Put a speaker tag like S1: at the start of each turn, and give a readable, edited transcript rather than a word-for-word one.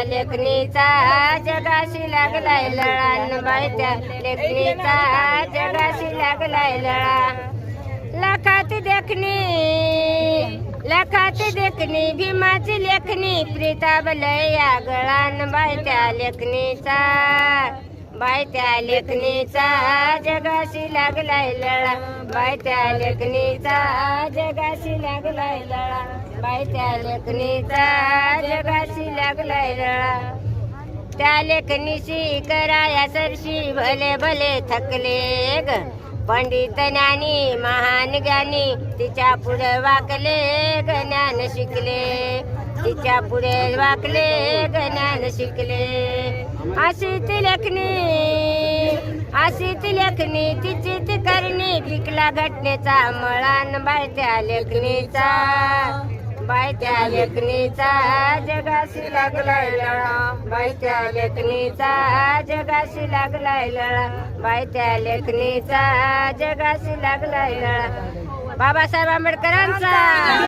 S1: लेखणीचा जगाशी लागलाय लळा बाई त्या लेखणीचा जगाशी लागलाय लळा लखात देखणी भीमाची लेखणी प्रीताबलया गळान बाई त्या लेखणीचा बाई त्या लेखणीचा जगाशी लागलाय लळा बाई त्या लेखणीचा जगाशी लागलाय लळा बाई त्या लेखणीचा जगाशी लागलाय लळा त्या लेखनीशी कराया सरशी भले भले थकले ग पंडित ज्ञानी महान ज्ञानी तिच्या पुढे वाकले ज्ञान शिकले तिच्या पुढे वाकले ज्ञान शिकले अशी ती लेखनी तिची ती करणी पिकला घटनेचा मळान बाई त्या लेखनीचा बाई त्या लेखनीचा जगाशी लागलाय लळा बाई त्या लेखनीचा जगाशी लागलाय लळा बाई त्या लेखनीचा जगाशी लागलाय लळा बाबासाहेब आंबेडकरांचा